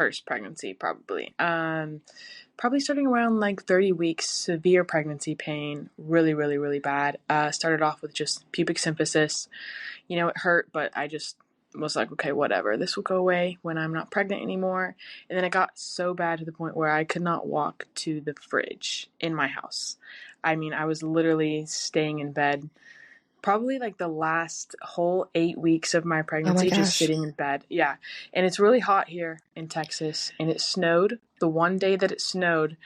first pregnancy, probably. Probably starting around like 30 weeks, severe pregnancy pain, really, really, really bad. Started off with just pubic symphysis. It hurt, but I just was like, okay, whatever. This will go away when I'm not pregnant anymore. And then it got so bad to the point where I could not walk to the fridge in my house. I mean, I was literally staying in bed probably like the last whole 8 weeks of my Oh my pregnancy, just gosh. sitting in bed. Yeah. And it's really hot here in Texas, and it snowed. The one day that it snowed,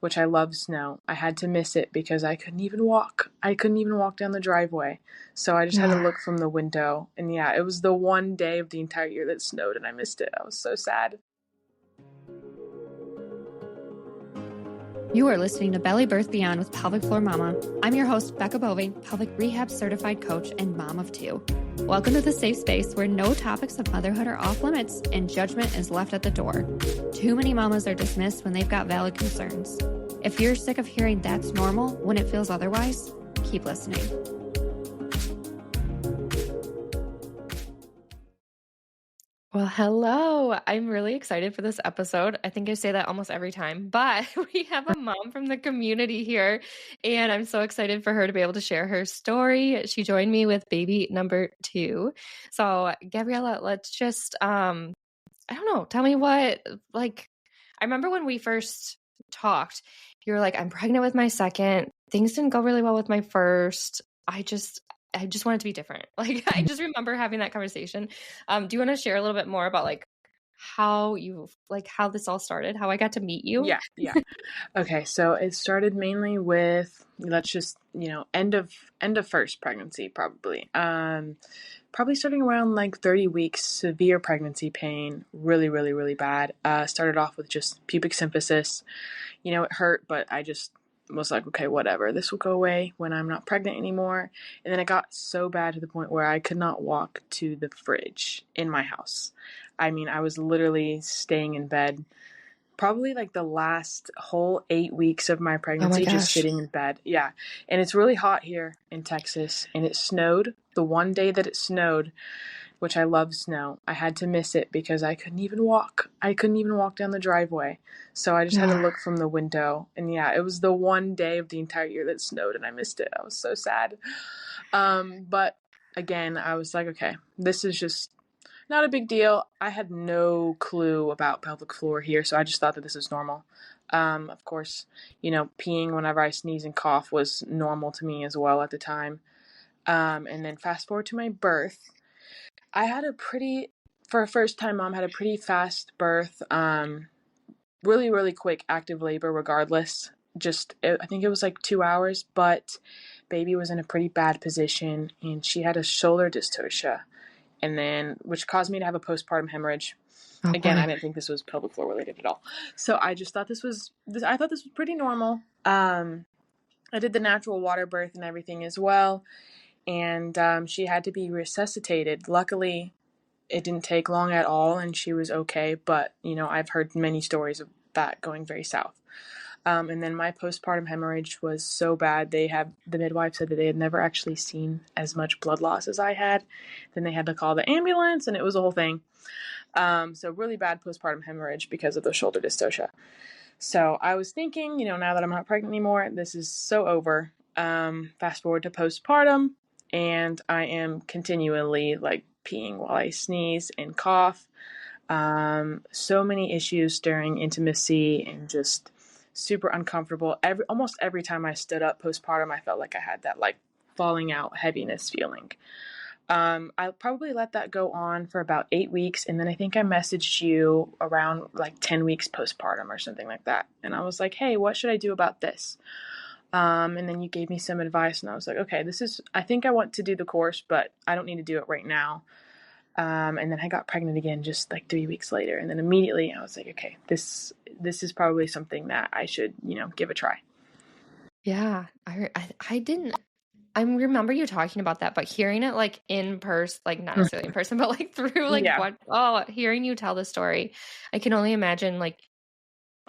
which I love snow, I had to miss it because I couldn't even walk. I couldn't even walk down the driveway. So I just had to look from the window. And yeah, it was the one day of the entire year that snowed, and I missed it. I was so sad. You are listening to Belly Birth Beyond with Pelvic Floor Mama. I'm your host, Becca Boeving, pelvic rehab certified coach and mom of two. Welcome to the safe space where no topics of motherhood are off limits and judgment is left at the door. Too many mamas are dismissed when they've got valid concerns. If you're sick of hearing that's normal when it feels otherwise, keep listening. Well, hello. I'm really excited for this episode. I think I say that almost every time, but we have a mom from the community here, and I'm so excited for her to be able to share her story. She joined me with baby number 2. So, Gabriella, let's just, I don't know, tell me what, I remember when we first talked, you were like, I'm pregnant with my second. Things didn't go really well with my first. I just want it to be different. I just remember having that conversation. Do you want to share a little bit more about how this all started, how I got to meet you? Yeah. Okay, so it started mainly with, let's just, end of first pregnancy, probably. Probably starting around like 30 weeks, severe pregnancy pain, really, really, really bad. Started off with just pubic symphysis. It hurt, but I just was like, okay, whatever. This will go away when I'm not pregnant anymore. And then it got so bad to the point where I could not walk to the fridge in my house. I mean, I was literally staying in bed probably like the last whole 8 weeks of my pregnancy, just sitting in bed. Yeah. And it's really hot here in Texas, and it snowed. The one day that it snowed, which I love snow, I had to miss it because I couldn't even walk. I couldn't even walk down the driveway. So I just had to look from the window. And yeah, it was the one day of the entire year that snowed, and I missed it. I was so sad. But again, I was like, okay, this is just not a big deal. I had no clue about pelvic floor here, so I just thought that this was normal. Of course, peeing whenever I sneeze and cough was normal to me as well at the time. And then fast forward to my birth. I had for a first-time mom, had a pretty fast birth. Really, really quick active labor regardless. I think it was like 2 hours, but baby was in a pretty bad position, and she had a shoulder dystocia. And then, which caused me to have a postpartum hemorrhage. Again, I didn't think this was pelvic floor related at all. So I just thought I thought this was pretty normal. I did the natural water birth and everything as well. And she had to be resuscitated. Luckily, it didn't take long at all, and she was okay. But, I've heard many stories of that going very south. And then my postpartum hemorrhage was so bad, the midwife said that they had never actually seen as much blood loss as I had. Then they had to call the ambulance, and it was a whole thing. So really bad postpartum hemorrhage because of the shoulder dystocia. So I was thinking, now that I'm not pregnant anymore, this is so over. Fast forward to postpartum, and I am continually peeing while I sneeze and cough. So many issues during intimacy, and just super uncomfortable. Almost every time I stood up postpartum, I felt like I had that falling out heaviness feeling. I probably let that go on for about 8 weeks, and then I think I messaged you around 10 weeks postpartum or something like that. And I was like, hey, what should I do about this? And then you gave me some advice, and I was like, okay, I think I want to do the course, but I don't need to do it right now. And then I got pregnant again just 3 weeks later. And then immediately I was like, okay, this is probably something that I should, give a try. Yeah. I remember you talking about that, but hearing it in person, not necessarily in person, but through hearing you tell the story, I can only imagine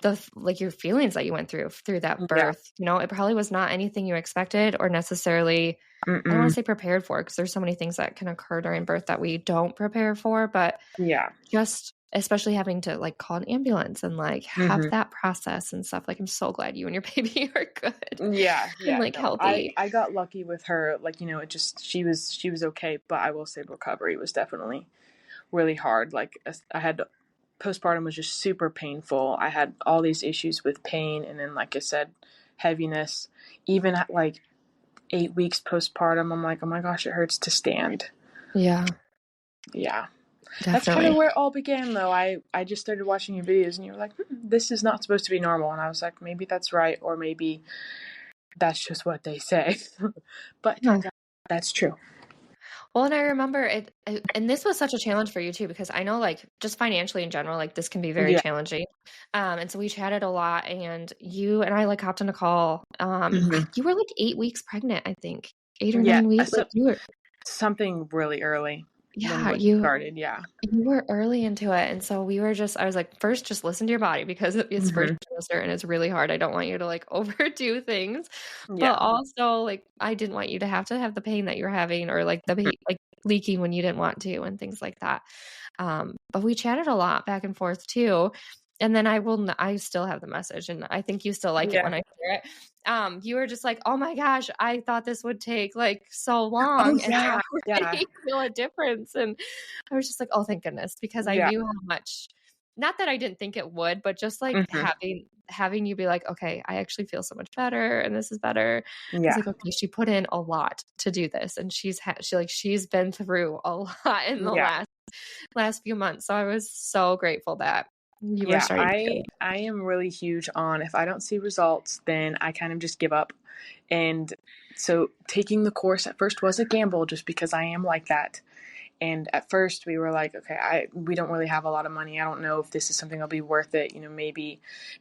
your feelings that you went through that birth. Yeah. It probably was not anything you expected or necessarily, I don't want to say prepared for, because there's so many things that can occur during birth that we don't prepare for, but yeah, just especially having to like call an ambulance and like have Hmm. that process and stuff. Like, I'm so glad you and your baby are good Yeah, and yeah, like no, I healthy. I got lucky with her. Like, it just she was okay, but I will say recovery was definitely really hard. Like, I had postpartum was just super painful. I had all these issues with pain, and then, like I said, heaviness. Even at like 8 weeks postpartum, I'm like, oh my gosh, it hurts to stand. Yeah, Yeah. That's kind of definitely. where it all began, though. I just started watching your videos, and you were like, this is not supposed to be normal. And I was like, maybe that's right, or maybe that's just what they say. But it Yeah. turns out that's true. Well, and I remember and this was such a challenge for you too, because I know like just financially in general, like this can be very Yeah. challenging. And so we chatted a lot, and you and I like hopped on a call. Hmm. You were like 8 weeks pregnant, I think, 8 or 9 weeks. Like So, you were, something really early when yeah, it you started. Yeah. You were early into it. And so we were I was like, first, just listen to your body because it's first Hmm. trimester and it's really hard. I don't want you to like overdo things. But Yeah. also, like, I didn't want you to have the pain that you're having or like like leaking when you didn't want to and things like that. But we chatted a lot back and forth too. And then I still have the message and I think you still like it Yeah. when I share it. You were just like, oh my gosh, I thought this would take like so Oh long and I yeah. Yeah. already feel a difference. And I was just like, oh, thank goodness, because I Yeah. knew how much, not that I didn't think it would, but just like Hmm. having you be like, okay, I actually feel so much better and this is better. I was Yeah. like, okay, she put in a lot to do this and she's been through a lot in the Yeah. last few months. So I was so grateful that you were Yeah. starting to feel I am really huge on, if I don't see results, then I kind of just give up. And so taking the course at first was a gamble, just because I am like that. And at first we were like, okay, we don't really have a lot of money. I don't know if this is something that'll be worth it.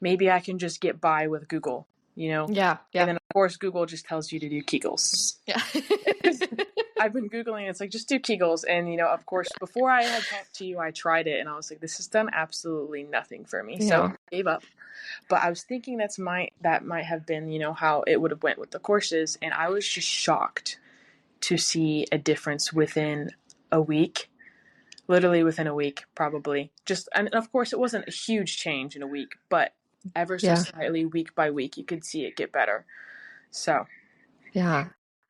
Maybe I can just get by with Google, yeah, and yeah, then of course Google just tells you to do Kegels. yeah. I've been Googling, it's like, just do Kegels. And, of course, before I had talked to you, I tried it and I was like, this has done absolutely nothing for me. So I Yeah, gave up. But I was thinking that might have been, how it would have went with the courses. And I was just shocked to see a difference within a week. Literally within a week, probably. And of course, it wasn't a huge change in a week, but ever so yeah, slightly, week by week, you could see it get better. So, yeah.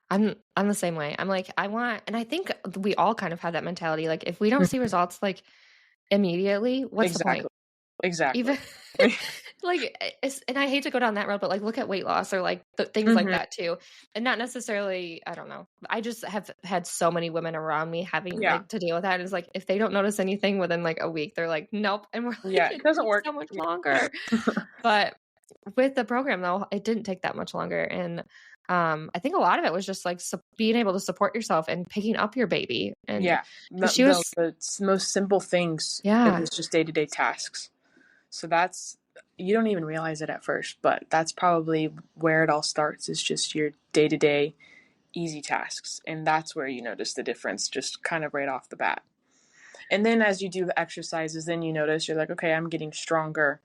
I'm the same way. I'm like, and I think we all kind of have that mentality. Like, if we don't see results like immediately, what's the point? exactly. Exactly. Even like, and I hate to go down that road, but like, look at weight loss or like things like Hmm. that too. And not necessarily, I don't know. I just have had so many women around me having Yeah. like to deal with that. And it's like, if they don't notice anything within like a week, they're like, nope. And we're like, Yeah. It it doesn't takes work. so much longer. But with the program though, it didn't take that much longer. And I think a lot of it was just like being able to support yourself and picking up your baby. And Yeah. because she was, The most simple things, it yeah, was just day-to-day tasks. So you don't even realize it at first, but that's probably where it all starts, is just your day-to-day easy tasks. And that's where you notice the difference, just kind of right off the bat. And then as you do the exercises, then you notice, you're like, okay, I'm getting stronger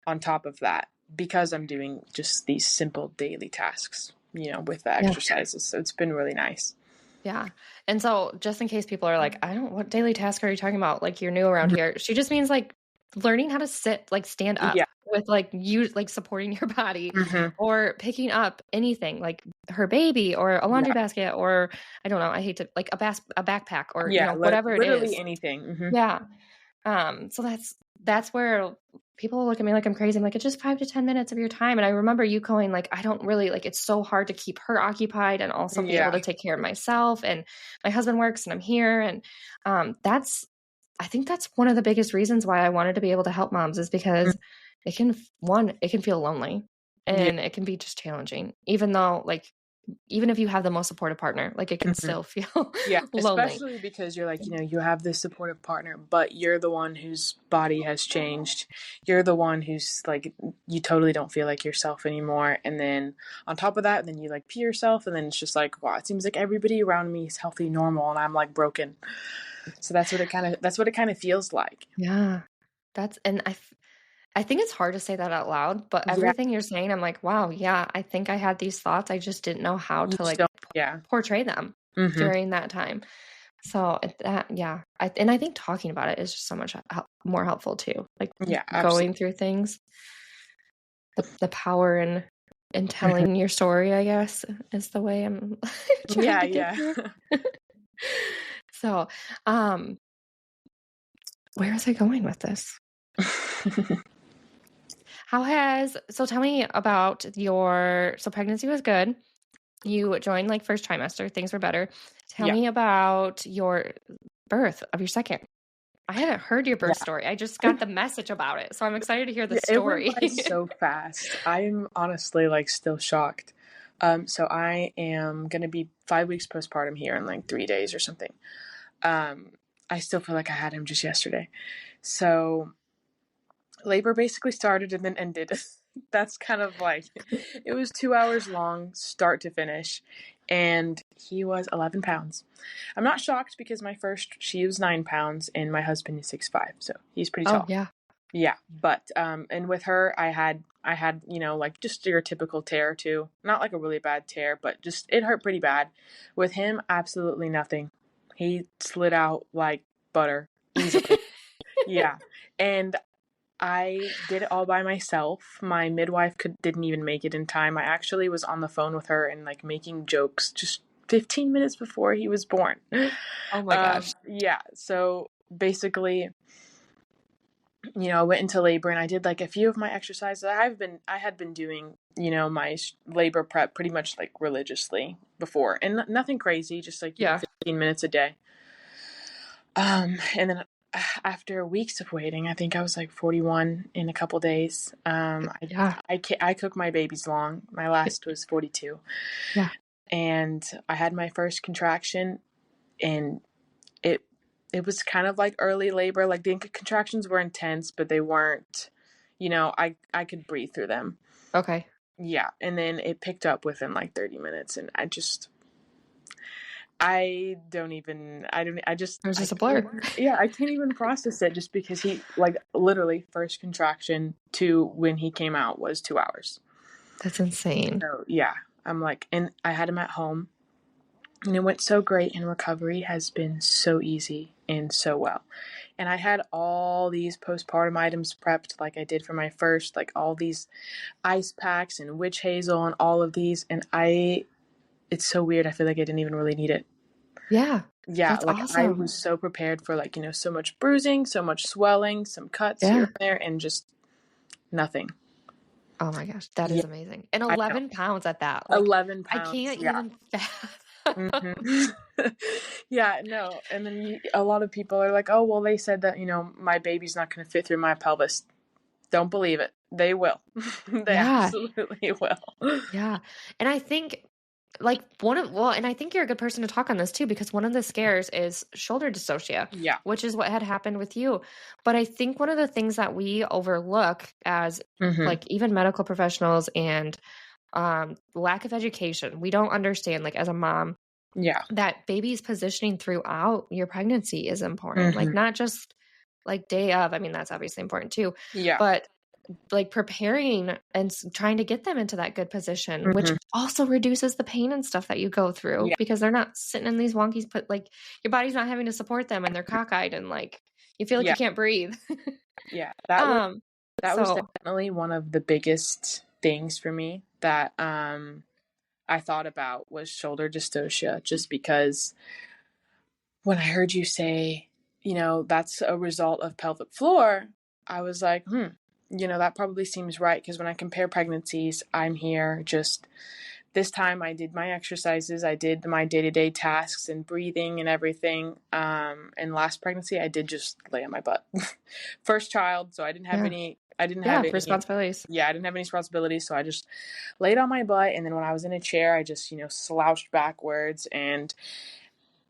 on top of that because I'm doing just these simple daily tasks, with the yeah. exercises. So it's been really nice. Yeah. And so just in case people are like, what daily task are you talking about? Like you're new around here. She just means like learning how to sit, like stand up Yeah. with like you like supporting your body Hmm. or picking up anything like her baby or a laundry Yeah. basket or I don't know, I hate to like a backpack or Yeah. whatever it Literally is. anything. Hmm. Yeah. So that's where people look at me like I'm crazy. I'm like, it's just 5 to 10 minutes of your time. And I remember you going like, I don't really like, it's so hard to keep her occupied and also be able Yeah. to take care of myself. And my husband works and I'm here. And I think that's one of the biggest reasons why I wanted to be able to help moms is because it can feel lonely Yeah. and it can be just challenging, even though like, even if you have the most supportive partner, like it can Hmm. still feel Yeah, lonely. especially because you're like, you have this supportive partner, but you're the one whose body has changed. You're the one who's like, you totally don't feel like yourself anymore. And then on top of that, then you like pee yourself, and then it's just like, wow, it seems like everybody around me is healthy, normal, and I'm like broken. So that's what it kind of feels like. Yeah. And I think it's hard to say that out loud, but Yeah, everything you're saying, I'm like, wow, yeah, I think I had these thoughts. I just didn't know how you to just like don't. Yeah. portray them Hmm. during that time. So and I think talking about it is just so much more helpful too. Like Yeah, going absolutely. through things, the power in telling your story, I guess, is the way I'm trying Yeah, to get yeah. here. So, where was I going with this? So tell me about so pregnancy was good. You joined like first trimester, things were better. Tell Yeah, me about your birth of your second. I haven't heard your birth yeah. story. I just got the message about it. So I'm excited to hear the Yeah, it went by story. so fast. I'm honestly like still shocked. So I am gonna be 5 weeks postpartum here in like 3 days or something. Um, I still feel like I had him just yesterday. So labor basically started and then ended. That's kind of like it was 2 hours long, start to finish, and he was 11 pounds. I'm not shocked because my first she was 9 pounds and my husband is 6'5", so he's pretty Oh, tall. yeah. Yeah, but and with her, I had like just your typical tear too, not like a really bad tear, but just it hurt pretty bad. With him, absolutely nothing. He slid out like butter easily. Yeah, and I did it all by myself. My midwife didn't even make it in time. I actually was on the phone with her and like making jokes just 15 minutes before he was born. Oh my gosh. Yeah, so basically, I went into labor and I did like a few of my exercises. I had been doing, my labor prep pretty much like religiously before, and nothing crazy, just like, Yeah. 15 minutes a day. And then after weeks of waiting, I think I was like 41 in a couple days. Yeah. I cook my babies long. My last was 42, Yeah. and I had my first contraction, and it it was kind of like early labor. Like the contractions were intense, but they weren't, I could breathe through them. Okay. Yeah, and then it picked up within like 30 minutes, and There's I just a can't blur. even, yeah, I can't even process it just because he, like, literally first contraction to when he came out was 2 hours. That's insane. So yeah, I'm like, and I had him at home and it went so great, and recovery has been so easy and so well. And I had all these postpartum items prepped like I did for my first, like all these ice packs and witch hazel and all of these, and it's so weird. I feel like I didn't even really need it. Yeah. Yeah, That's like I awesome. was so prepared for like, so much bruising, so much swelling, some cuts here Yeah. and there, and just nothing. Oh my gosh. That Yeah, is amazing. And I know. 11 pounds at that. Like, 11 I pounds. can't Yeah. even fathom. hmm Yeah, no. And then a lot of people are like, oh, well, they said that, my baby's not going to fit through my pelvis. Don't believe it. They will. They Yeah. absolutely will. Yeah. And I think and I think you're a good person to talk on this too, because one of the scares is shoulder dystocia, Yeah. which is what had happened with you. But I think one of the things that we overlook as hmm like even medical professionals and lack of education, we don't understand, like as a mom, Yeah. that baby's positioning throughout your pregnancy is important. Like hmm not just like day of, I mean, that's obviously important too, Yeah. but like preparing and trying to get them into that good position, which hmm also reduces the pain and stuff that you go through Yeah. because they're not sitting in these wonkies, but like your body's not having to support them and they're cockeyed and like you feel like Yeah. you can't breathe. Yeah. um, That was so definitely one of the biggest things for me that I thought about was shoulder dystocia, just because when I heard you say, that's a result of pelvic floor, I was like, that probably seems right. Because when I compare pregnancies, I'm here just this time I did my exercises, I did my day-to-day tasks and breathing and everything. And last pregnancy, I did just lay on my butt. First child, so I didn't have yeah, any, responsibilities. yeah, I didn't have any responsibilities. So I just laid on my butt. And then when I was in a chair, I just, slouched backwards, and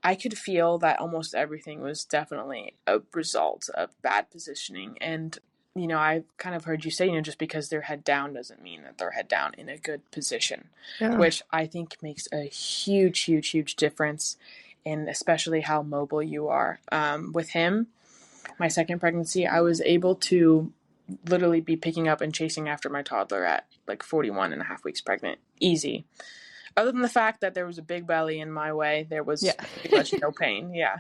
I could feel that almost everything was definitely a result of bad positioning. And, I've kind of heard you say, just because they're head down doesn't mean that they're head down in a good position, Yeah, which I think makes a huge, huge, huge difference in especially how mobile you are. With him, my second pregnancy, I was able to literally be picking up and chasing after my toddler at like 41 and a half weeks pregnant. Easy. Other than the fact that there was a big belly in my way, there Yeah. was pretty much no pain. Yeah.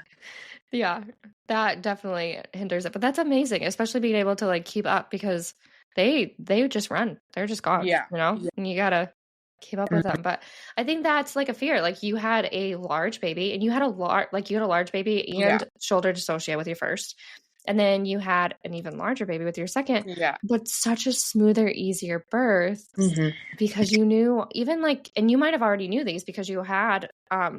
Yeah, that definitely hinders it. But that's amazing, especially being able to like keep up because they just run. They're just gone, Yeah. you know? Yeah. And you gotta keep up with them. But I think that's like a fear. Like you had a large baby and you had a large baby Yeah. and shoulder dystocia with your first. And then you had an even larger baby with your second, Yeah. but such a smoother, easier birth Hmm. because you knew even like, and you might have already knew these because you had, I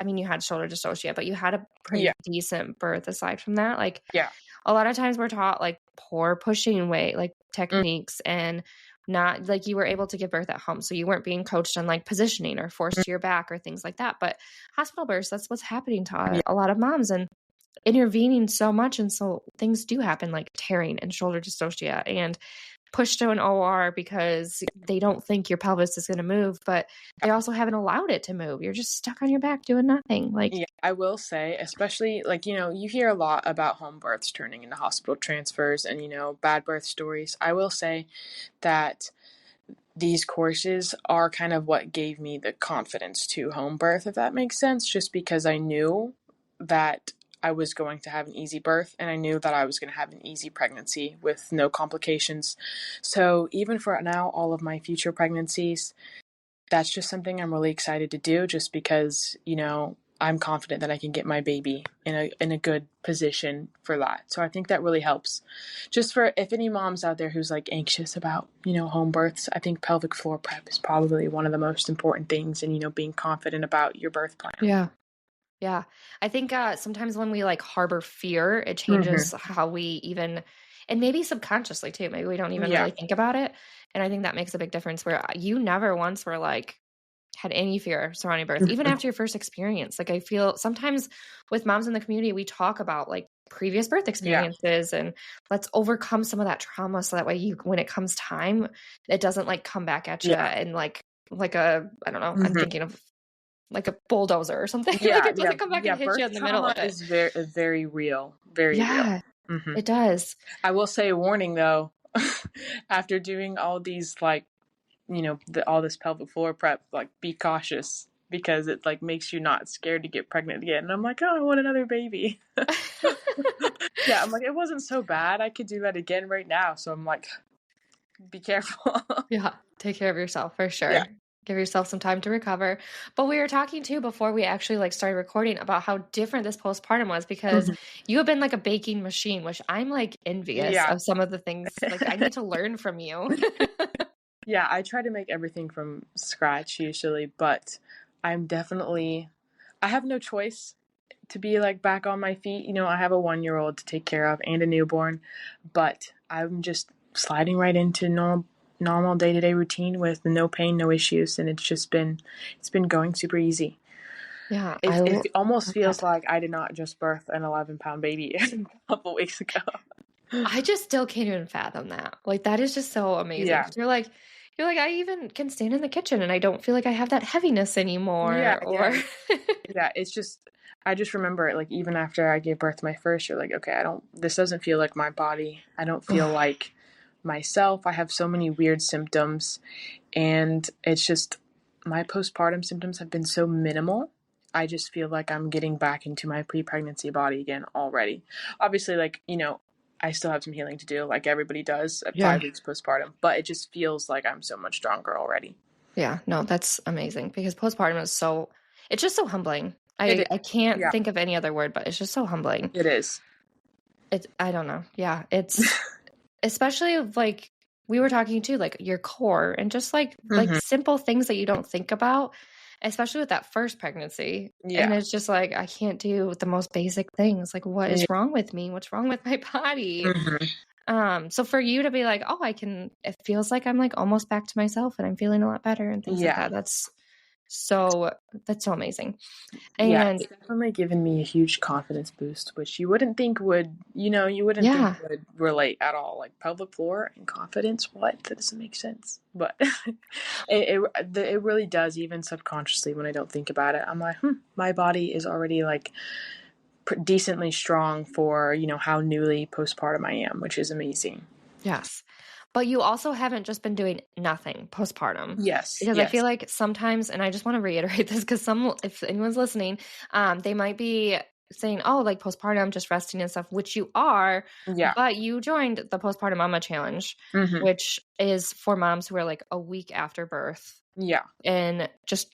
mean, you had shoulder dystocia, but you had a Yeah. pretty decent birth aside from that. Like Yeah. a lot of times we're taught like poor pushing weight, like Mm. techniques and not like you were able to give birth at home. So you weren't being coached on like positioning or forced to your back or things like that. But hospital births, that's what's happening to Yeah. a lot of moms and intervening so much. And so things do happen like tearing and shoulder dystocia and pushed to an OR because they don't think your pelvis is going to move, but they also haven't allowed it to move. You're just stuck on your back doing nothing. Like, Yeah, I will say, especially like, you hear a lot about home births turning into hospital transfers and, bad birth stories. I will say that these courses are kind of what gave me the confidence to home birth, if that makes sense, just because I knew that I was going to have an easy birth and I knew that I was going to have an easy pregnancy with no complications. So even for now, all of my future pregnancies, that's just something I'm really excited to do just because, I'm confident that I can get my baby in a good position for that. So I think that really helps. Just for if any moms out there who's like anxious about, home births, I think pelvic floor prep is probably one of the most important things and, being confident about your birth plan. yeah. Yeah. I think sometimes when we like harbor fear, it Mm-hmm. changes how we even, and maybe subconsciously too, maybe we don't even Yeah. really think about it. And I think that makes a big difference where you never once were like, had any fear surrounding birth, even Mm-hmm. after your first experience. Like I feel sometimes with moms in the community, we talk about like previous birth Yeah. experiences and let's overcome some of that trauma. So that way when it comes time, it doesn't like come back at you Yeah. and like a, I don't know, I'm Mm-hmm. thinking of like a bulldozer or something. Like Yeah. it Yeah. doesn't come back and Yeah. hit you Birth in the middle trauma of it. is very real. Very real. Yeah, Mm-hmm. it does. I will say a warning though, after doing all these like all this pelvic floor prep, like be cautious because it like makes you not scared to get pregnant again. And I'm like, oh, I want another baby. Yeah, I'm like, it wasn't so bad. I could do that again right now. So I'm like, be careful. Yeah, take care of yourself for Yeah. sure. Give yourself some time to recover. But we were talking too before we actually like started recording about how different this postpartum was because Mhm. you have been like a baking machine, which I'm like envious Yeah. of some of the things. Like I need to learn from you. Yeah, I try to make everything from scratch usually, but I have no choice to be like back on my feet. I have a 1-year-old to take care of and a newborn, but I'm just sliding right into normal day-to-day routine with no pain, no issues, and it's been going super easy. Yeah, It almost love feels that. like I did not just birth an 11-pound baby a couple weeks ago. I just still can't even fathom that. Like that is just so amazing. Yeah. 'Cause you're like, I even can stand in the kitchen and I don't feel like I have that heaviness Yeah, anymore. Or yeah. Yeah, I just remember it like even after I gave birth to my first, you're like, okay, this doesn't feel like my body. I don't feel Ugh, like myself. I have so many weird symptoms and it's just my postpartum symptoms have been so minimal. I just feel like I'm getting back into my pre-pregnancy body again already. Obviously, like, I still have some healing to do like everybody does at yeah. 5 weeks postpartum, but it just feels like I'm so much stronger already. Yeah, no, that's amazing because postpartum is it's just so humbling. It I is. can't Yeah, think of any other word, but it's just so humbling. it is. I don't know. Yeah, it's especially like we were talking too, like your core and just like Hmm. simple things that you don't think about, especially with that first pregnancy. And Yeah. it's just like I can't do the most basic things. Like what Yeah. is wrong with me? What's wrong with my body? Hmm. So for you to be like, oh, it feels like I'm like almost back to myself and I'm feeling a lot better and things like Yeah. that. That's so amazing. Yeah, And it's definitely given me a huge confidence boost, which you wouldn't think yeah, would relate at all. Like pelvic floor and confidence, what? That doesn't make sense. But it really does, even subconsciously when I don't think about it. I'm like, my body is already like decently strong for, how newly postpartum I am, which is amazing. yes. But you also haven't just been doing nothing postpartum. Yes, Because I feel yes. like sometimes, and I just want to reiterate this because if anyone's listening, they might be saying, oh, like postpartum, just resting and stuff, which you are, Yeah. but you joined the postpartum mama challenge, Hmm. which is for moms who are like a week after birth Yeah. and just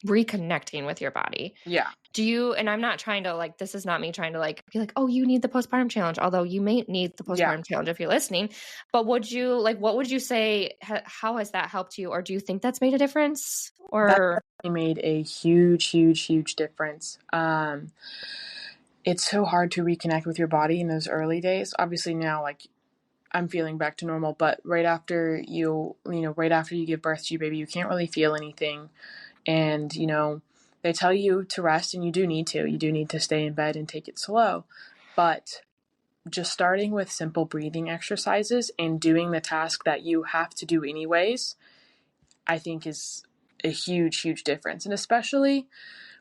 reconnecting with your body. Yeah. And I'm not trying to like, this is not me trying to like be like, oh, you need the postpartum challenge, although you may need the Yeah. postpartum challenge if you're listening. But what would you say, how has that helped you? Or do you think that's made a difference? That Or definitely made a huge, huge, huge difference. It's so hard to reconnect with your body in those early days. Obviously now, like, I'm feeling back to normal, but right after right after you give birth to your baby, you can't really feel anything. And, they tell you to rest, and you do need to. You do need to stay in bed and take it slow. But just starting with simple breathing exercises and doing the task that you have to do anyways, I think is a huge, huge difference. And especially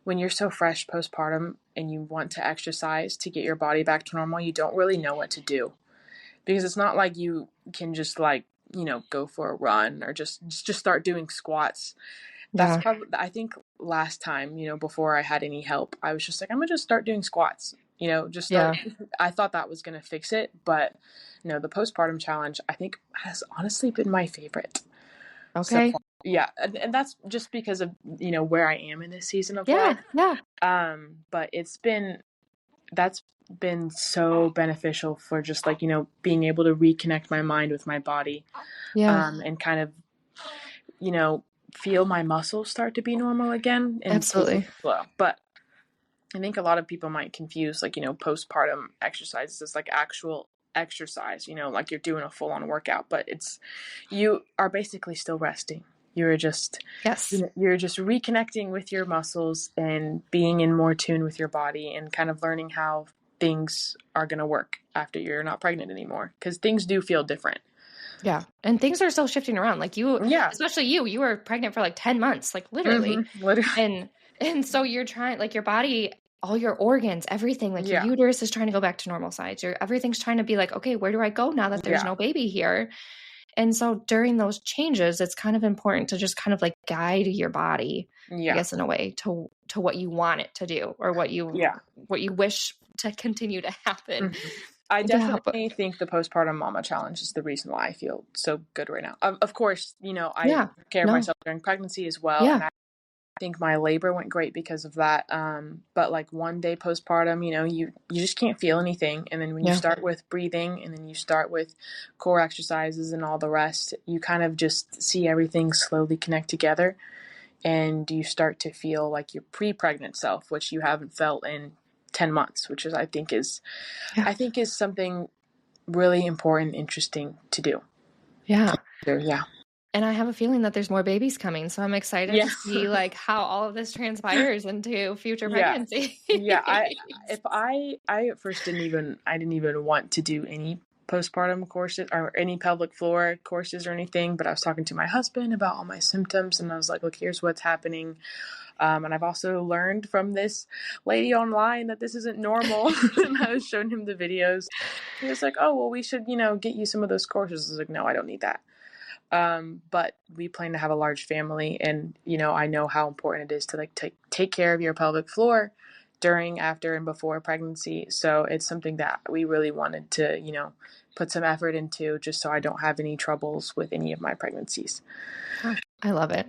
when you're so fresh postpartum and you want to exercise to get your body back to normal, you don't really know what to do. Because it's not like you can just like, go for a run or just start doing squats. That's yeah, probably, I think last time, before I had any help, I was just like, I'm gonna just start doing squats, just start. yeah, I thought that was gonna fix it, but no, the postpartum challenge, I think, has honestly been my favorite so okay, far. Yeah, and that's just because of, where I am in this season of yeah, life. yeah, But that's been so beneficial for just like, being able to reconnect my mind with my body, yeah, and kind of, you know, feel my muscles start to be normal again and take it absolutely, slow. But I think a lot of people might confuse like, postpartum exercises as like actual exercise, like you're doing a full on workout, but you are basically still resting. You're just, yes, you're just reconnecting with your muscles and being in more tune with your body and kind of learning how things are going to work after you're not pregnant anymore. Because things do feel different. yeah. And things are still shifting around. Like Yeah. especially you were pregnant for like 10 months, like literally. Mm-hmm. Literally. And so you're trying, like your body, all your organs, everything, like your Yeah. uterus is trying to go back to normal size. Everything's trying to be like, okay, where do I go now that there's Yeah. no baby here? And so during those changes, it's kind of important to just kind of like guide your body, I Yeah. guess, in a way to what you want it to do or what you Yeah. wish to continue to happen. Mm-hmm. I To help it. definitely think the postpartum mama challenge is the reason why I feel so good right now. Of course, I Yeah. took care of No. myself during pregnancy as well, and Yeah. I think my labor went great because of that. But like one day postpartum, you just can't feel anything, and then when you Yeah. start with breathing, and then you start with core exercises and all the rest, you kind of just see everything slowly connect together, and you start to feel like your pre-pregnant self, which you haven't felt in 10 months, which is I think is something really important and interesting to do. Yeah. Yeah. And I have a feeling that there's more babies coming. So I'm excited Yeah. to see like how all of this transpires into future Yeah. pregnancy. Yeah. I at first I didn't even want to do any postpartum courses or any pelvic floor courses or anything, but I was talking to my husband about all my symptoms, and I was like, look, here's what's happening. And I've also learned from this lady online that this isn't normal. And I was showing him the videos. He was like, oh, well, we should, get you some of those courses. I was like, no, I don't need that. But we plan to have a large family, and, I know how important it is to like take care of your pelvic floor during, after, and before pregnancy. So it's something that we really wanted to, put some effort into, just so I don't have any troubles with any of my pregnancies. I love it.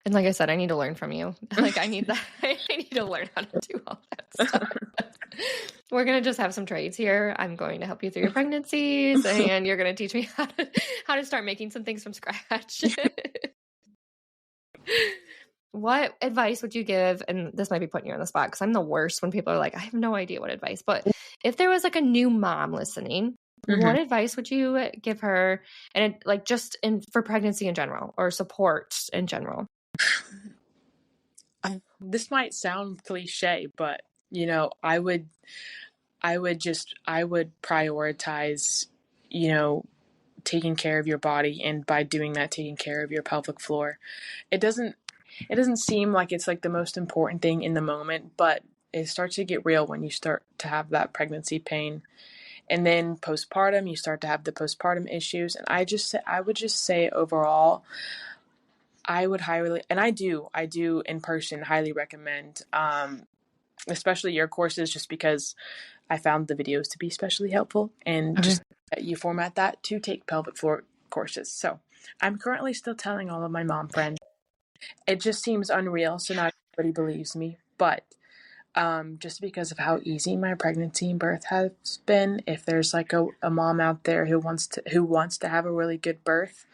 And like I said, I need to learn from you. Like I need that. I need to learn how to do all that stuff. We're going to just have some trades here. I'm going to help you through your pregnancies, and you're going to teach me how to start making some things from scratch. What advice would you give? And this might be putting you on the spot because I'm the worst when people are like, I have no idea what advice. But if there was like a new mom listening, what advice would you give her? And like just for pregnancy in general or support in general? This might sound cliche, but I would prioritize, taking care of your body, and by doing that, taking care of your pelvic floor. It doesn't seem like it's like the most important thing in the moment, but it starts to get real when you start to have that pregnancy pain. And then postpartum, you start to have the postpartum issues. And I would just say overall, I would highly, and I do in person highly recommend, especially your courses, just because I found the videos to be especially helpful, and Okay. just that you format that to take pelvic floor courses. So I'm currently still telling all of my mom friends. It just seems unreal, so not everybody believes me, but just because of how easy my pregnancy and birth has been, if there's like a mom out there who wants to have a really good birth,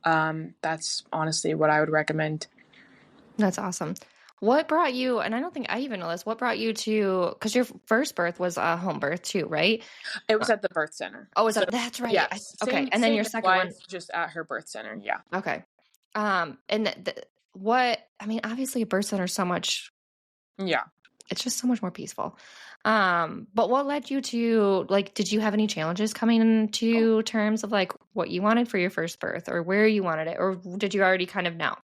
that's honestly what I would recommend. That's awesome. What brought you, and I don't think I even know this, what brought you to, because your first birth was a home birth too, right? It was at the birth center. Oh, So that's right. yeah, Okay. same And then same your second one. midwife, just at her birth center. Yeah. Okay. And what, I mean, obviously a birth center is so much, Yeah. it's just so much more peaceful. But what led you to, like, did you have any challenges coming into terms of like what you wanted for your first birth or where you wanted it, or did you already kind of know?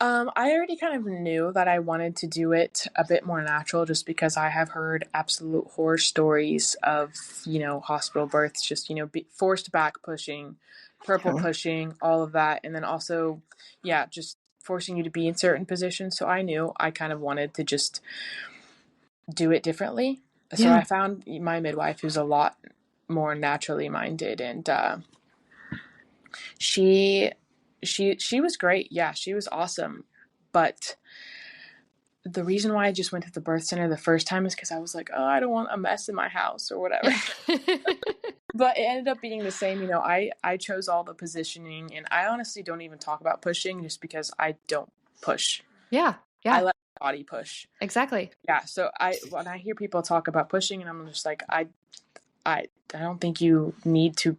I already kind of knew that I wanted to do it a bit more natural, just because I have heard absolute horror stories of, hospital births, just, forced back pushing, purple Okay. pushing, all of that. And then also, yeah, just forcing you to be in certain positions. So I knew I kind of wanted to just do it differently. So Yeah. I found my midwife, who's a lot more naturally minded, and she she was great. Yeah, she was awesome. But the reason why I just went to the birth center the first time is because I was like, oh, I don't want a mess in my house or whatever. Yeah. But it ended up being the same. I chose all the positioning, and I honestly don't even talk about pushing, just because I don't push. Yeah. I Yeah. let my body push. Exactly. Yeah. So when I hear people talk about pushing, and I'm just like, I don't think you need to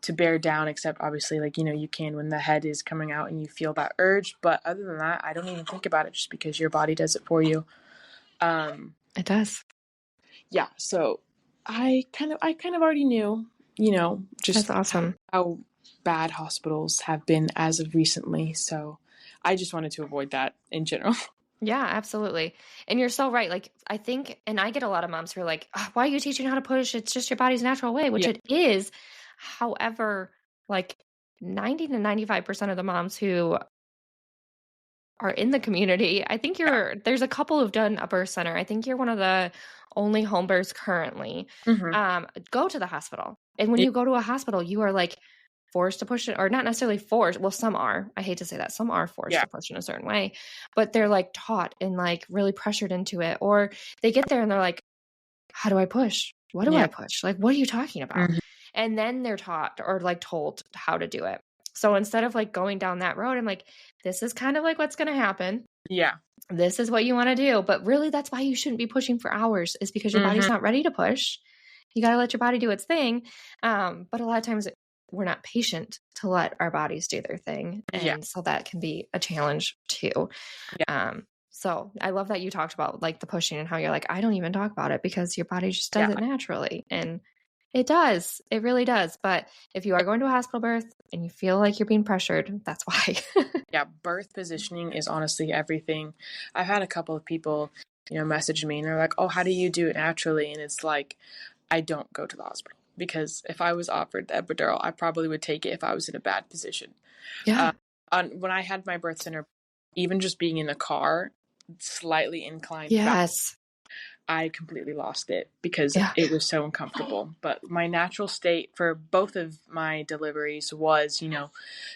bear down, except obviously, like, you can when the head is coming out and you feel that urge. But other than that, I don't even think about it, just because your body does it for you. It does. Yeah. So I kind of already knew, That's just awesome. how bad hospitals have been as of recently. So I just wanted to avoid that in general. Yeah, absolutely. And you're so right. Like, I think, and I get a lot of moms who are like, "Ah, why are you teaching how to push? It's just your body's natural way," which Yeah. it is. However, like 90 to 95% of the moms who are in the community, I think Yeah. there's a couple who've done a birth center. I think you're one of the only home births currently. Mm-hmm. Go to the hospital. And when you go to a hospital, you are like forced to push it, or not necessarily forced. Well, some are. I hate to say that. Some are forced Yeah. to push in a certain way, but they're like taught and like really pressured into it. Or they get there and they're like, how do I push? What do Yeah. I push? Like, what are you talking about? Mm-hmm. And then they're taught or like told how to do it. So instead of like going down that road, I'm like, this is kind of like what's going to happen. Yeah. This is what you want to do. But really, that's why you shouldn't be pushing for hours, is because your body's Mm-hmm. not ready to push. You got to let your body do its thing. But a lot of times we're not patient to let our bodies do their thing. Yeah. And so that can be a challenge too. Yeah. So I love that you talked about like the pushing and how you're like, I don't even talk about it because your body just does Yeah. it naturally. And it does. It really does. But if you are going to a hospital birth and you feel like you're being pressured, that's why. Yeah. Birth positioning is honestly everything. I've had a couple of people, message me, and they're like, oh, how do you do it naturally? And it's like, I don't go to the hospital, because if I was offered the epidural, I probably would take it if I was in a bad position. Yeah. When I had my birth center, even just being in the car, slightly inclined back, Yes. I completely lost it because Yeah. it was so uncomfortable. But my natural state for both of my deliveries was,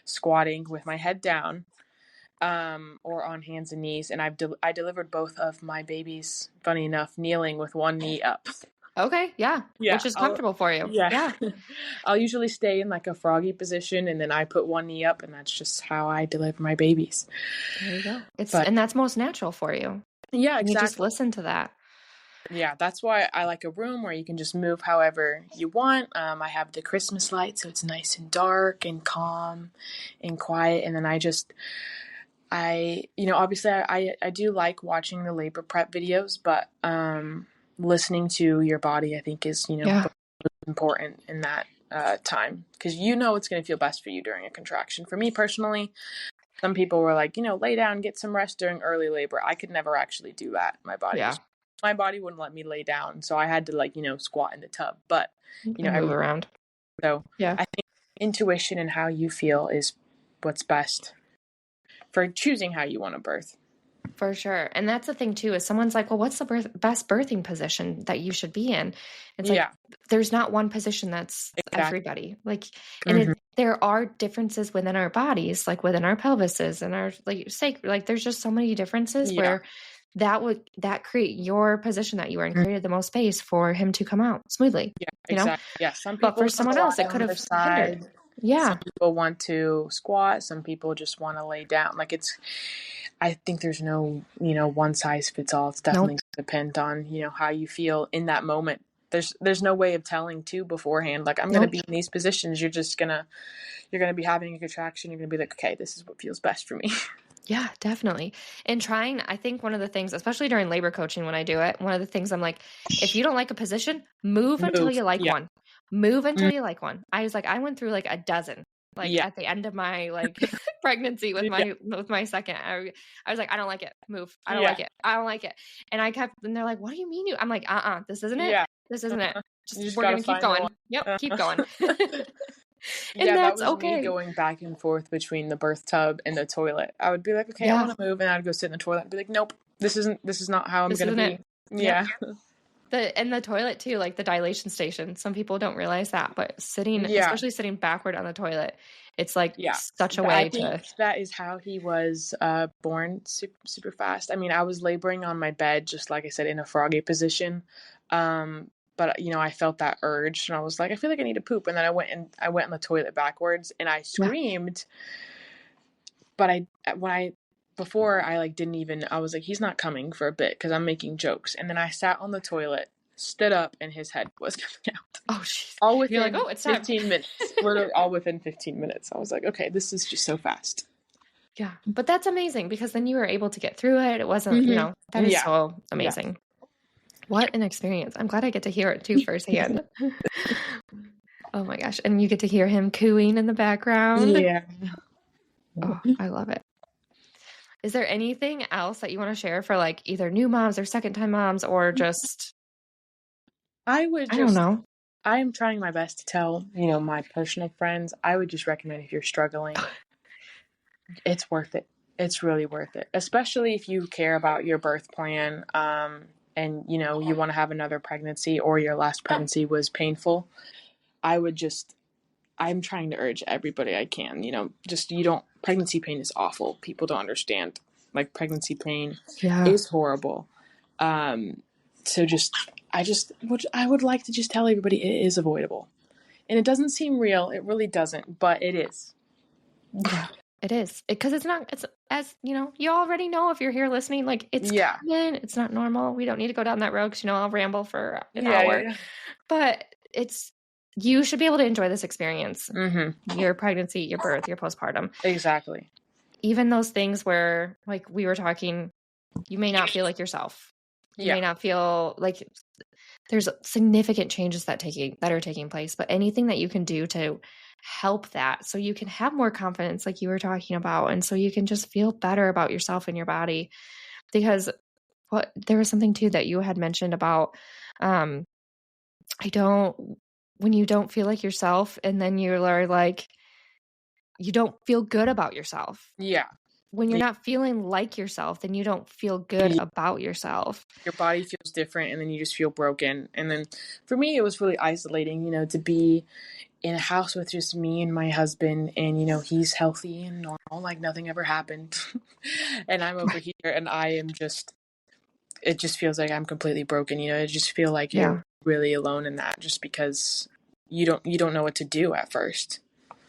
squatting with my head down, or on hands and knees. And I delivered both of my babies, funny enough, kneeling with one knee up. Okay. Yeah. Yeah. Which is comfortable for you. Yeah. Yeah. I'll usually stay in like a froggy position, and then I put one knee up, and that's just how I deliver my babies. There you go. But And that's most natural for you. yeah, And you just exactly. listen to that. Yeah, that's why I like a room where you can just move however you want. I have the Christmas light, so it's nice and dark and calm and quiet. And then obviously I do like watching the labor prep videos, but listening to your body, I think, is, Yeah. important in that time, because it's going to feel best for you during a contraction. For me personally, some people were like, lay down, get some rest during early labor. I could never actually do that. My body Yeah. was my body wouldn't let me lay down, so I had to like, squat in the tub. But, And move around. so Yeah. I think intuition and how you feel is what's best for choosing how you want to birth. For sure. And that's the thing too, is someone's like, well, what's the best birthing position that you should be in? It's like, there's not one position that's everybody. Like, and there are differences within our bodies, like within our pelvises and our, like there's just so many differences where that create your position that you are in, created the most space for him to come out smoothly. Yeah, exactly. Yeah. Some people, but for someone else, it could have hindered. Yeah. Some people want to squat. Some people just want to lay down. Like I think there's no, one size fits all. It's definitely depend on, how you feel in that moment. There's no way of telling too beforehand. Like, I'm going to be in these positions. You're going to be having a contraction. You're going to be like, okay, this is what feels best for me. Yeah, definitely. And I think one of the things, especially during labor coaching, when I do it, one of the things I'm like, if you don't like a position, move until you like one. Move until you like one. I was like, I went through like a dozen, at the end of my pregnancy with my second. I was like, I don't like it. Move. I don't like it. I don't like it. And and they're like, what do you mean I'm like, this isn't it. This isn't it. We're going to keep going. Yep. Keep going. And that's that was me going back and forth between the birth tub and the toilet. I would be like, okay, I want to move, and I'd go sit in the toilet and be like, nope, this is not how I'm going to be. Yeah. And the toilet too, like the dilation station. Some people don't realize that, but especially sitting backward on the toilet, it's like such a way to. That is how he was born super, super fast. I mean, I was laboring on my bed, just like I said, in a froggy position. But I felt that urge, and I was like, I feel like I need to poop, and then I went on the toilet backwards, and I screamed. But before I didn't even, I was like, he's not coming for a bit because I'm making jokes, and then I sat on the toilet, stood up, and his head was coming out. Oh, jeez. All within You're like, oh, it's 15 minutes. We're all within 15 minutes. I was like, okay, this is just so fast. Yeah, but that's amazing because then you were able to get through it. It wasn't, that is so amazing. Yeah. What an experience. I'm glad I get to hear it too firsthand. Oh my gosh. And you get to hear him cooing in the background. Yeah. Oh, I love it. Is there anything else that you want to share for either new moms or second time moms or just I don't know. I am trying my best to tell, my personal friends, I would just recommend if you're struggling, it's worth it. It's really worth it, especially if you care about your birth plan. And, you want to have another pregnancy or your last pregnancy was painful. I'm trying to urge everybody I can, pregnancy pain is awful. People don't understand. Pregnancy pain is horrible. So I would like to just tell everybody it is avoidable. And it doesn't seem real. It really doesn't, but it is. Yeah. It is because it's as you already know if you're here listening, it's common. It's not normal. We don't need to go down that road because I'll ramble for an hour. Yeah. But you should be able to enjoy this experience. Mm-hmm. Your pregnancy, your birth, your postpartum. Exactly. Even those things where, we were talking, you may not feel like yourself. You may not feel like there's significant changes that are taking place. But anything that you can do to help that so you can have more confidence like you were talking about, and so you can just feel better about yourself and your body, because there was something too that you had mentioned about when you don't feel like yourself and then you're you don't feel good about yourself. When you're not feeling like yourself, then you don't feel good about yourself. Your body feels different, and then you just feel broken. And then for me, it was really isolating, to be in a house with just me and my husband, and, he's healthy and normal, nothing ever happened. And I'm over here, and it just feels like I'm completely broken. I just feel like you're really alone in that, just because you don't know what to do at first.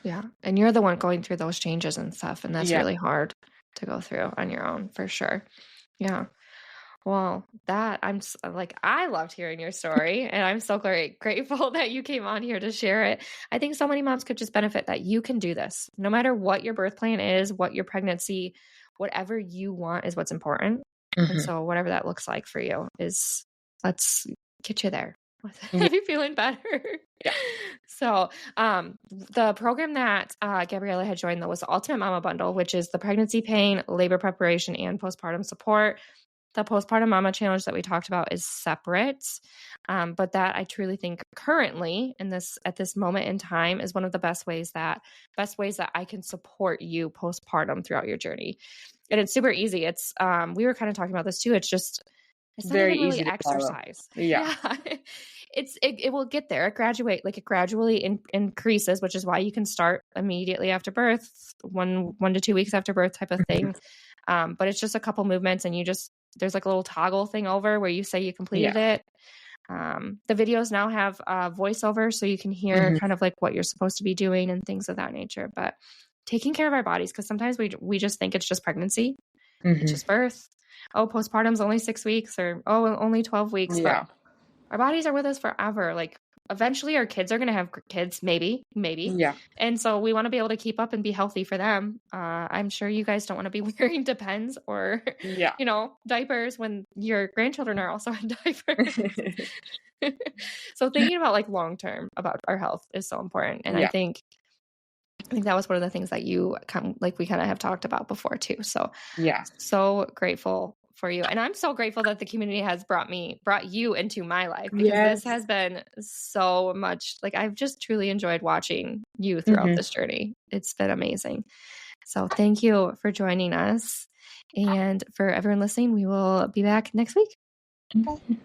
Yeah. And you're the one going through those changes and stuff. And that's really hard to go through on your own, for sure. Yeah. Well, I loved hearing your story, and I'm so grateful that you came on here to share it. I think so many moms could just benefit that you can do this. No matter what your birth plan is, what your pregnancy, whatever you want is what's important. Mm-hmm. And so whatever that looks like for you let's get you there. Have you feeling better? Yeah. So the program that Gabriella had joined, though, was the Ultimate Mama Bundle, which is the pregnancy pain, labor preparation, and postpartum support. The postpartum mama challenge that we talked about is separate. But that I truly think currently at this moment in time is one of the best ways that I can support you postpartum throughout your journey. And it's super easy. It's, we were kind of talking about this too. It's not Very even really easy to follow. exercise. Yeah. It will get there. It gradually increases, which is why you can start immediately after birth, 1 to 2 weeks after birth type of thing. But it's just a couple movements and there's like a little toggle thing over where you say you completed it. The videos now have voiceover, so you can hear kind of like what you're supposed to be doing and things of that nature. But taking care of our bodies, because sometimes we just think it's just pregnancy, it's just birth. Oh, postpartum's only 6 weeks, or only 12 weeks. Yeah. But our bodies are with us forever. Like eventually our kids are going to have kids, maybe. Yeah. And so we want to be able to keep up and be healthy for them. I'm sure you guys don't want to be wearing Depends or, diapers when your grandchildren are also in diapers. So thinking about like long-term about our health is so important. And I think that was one of the things that we kind of have talked about before too. So so grateful for you. And I'm so grateful that the community has brought you into my life, because this has been so much, like, I've just truly enjoyed watching you throughout this journey. It's been amazing. So thank you for joining us. And for everyone listening, we will be back next week. Okay.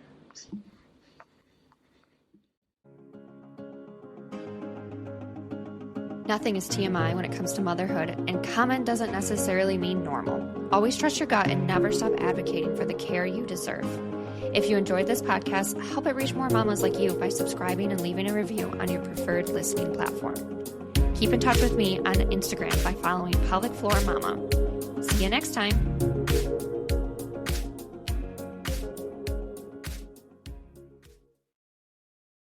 Nothing is TMI when it comes to motherhood, and common doesn't necessarily mean normal. Always trust your gut and never stop advocating for the care you deserve. If you enjoyed this podcast, help it reach more mamas like you by subscribing and leaving a review on your preferred listening platform. Keep in touch with me on Instagram by following Pelvic Floor Mama. See you next time.